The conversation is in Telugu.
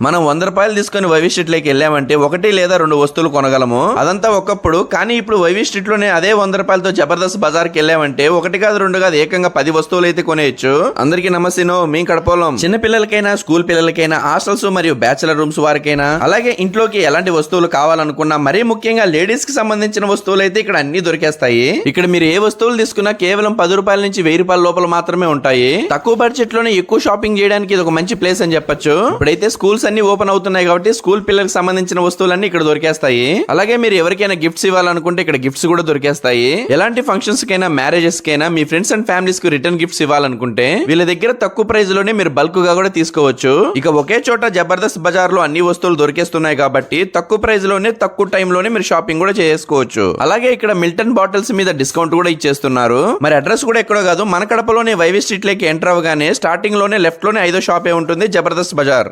మనం 100 రూపాయలు తీసుకుని వైవి స్ట్రీట్ లోకి వెళ్ళామంటే 1 లేదా 2 వస్తువులు కొనగలము. అదంతా ఒకప్పుడు. కానీ ఇప్పుడు వైవి స్ట్రీట్ లోనే అదే 100 రూపాయలతో జబర్దస్త్ బజార్ కి వెళ్ళామంటే 1 కాదు 2 కాదు ఏకంగా 10 వస్తువులు అయితే కొనేయచ్చు. అందరికీ నమస్తేనో, మీ కడపలం. చిన్న పిల్లలకైనా, స్కూల్ పిల్లలకైనా, హాస్టల్స్ మరియు బ్యాచిలర్ రూమ్స్ వారికైనా, అలాగే ఇంట్లోకి ఎలాంటి వస్తువులు కావాలనుకున్నా, మరీ ముఖ్యంగా లేడీస్ కి సంబంధించిన వస్తువులు అయితే ఇక్కడ అన్ని దొరికేస్తాయి. ఇక్కడ మీరు ఏ వస్తువులు తీసుకున్నా కేవలం 10 రూపాయల నుంచి 1000 రూపాయల లోపల మాత్రమే ఉంటాయి. తక్కువ బడ్జెట్ లోనే ఎక్కువ షాపింగ్ చేయడానికి ఇది ఒక మంచి ప్లేస్ అని చెప్పొచ్చు. ఇప్పుడైతే స్కూల్స్ అన్ని ఓపెన్ అవుతున్నాయి కాబట్టి స్కూల్ పిల్లలకు సంబంధించిన వస్తువులన్నీ ఇక్కడ దొరికేస్తాయి. అలాగే మీరు ఎవరికైనా గిఫ్ట్స్ ఇవ్వాలనుకుంటే ఇక్కడ గిఫ్ట్స్ కూడా దొరికేస్తాయి. ఎలాంటి ఫంక్షన్స్ కైనా, మ్యారేజెస్ కైనా, మీ ఫ్రెండ్స్ అండ్ ఫ్యామిలీస్ కు రిటర్న్ గిఫ్ట్స్ ఇవ్వాలనుకుంటే వీళ్ళ దగ్గర తక్కువ ప్రైస్ లోనే మీరు బల్క్ గా కూడా తీసుకోవచ్చు. ఇక ఒకే చోట జబర్దస్త్ బజార్ లో అన్ని వస్తువులు దొరికేస్తున్నాయి కాబట్టి తక్కువ ప్రైస్ లోనే, తక్కువ టైం లోనే మీరు షాపింగ్ కూడా చేసుకోవచ్చు. అలాగే ఇక్కడ మిల్టన్ బాటిల్స్ మీద డిస్కౌంట్ కూడా ఇచ్చేస్తున్నారు. మరి అడ్రస్ కూడా ఎక్కడో కాదు, మన కడపలోనే వైవి స్ట్రీట్ లోకి ఎంటర్ అవగానే స్టార్టింగ్ లోనే లెఫ్ట్ లోనే 5వ షాపే ఉంటుంది, జబర్దస్త్ బజార్.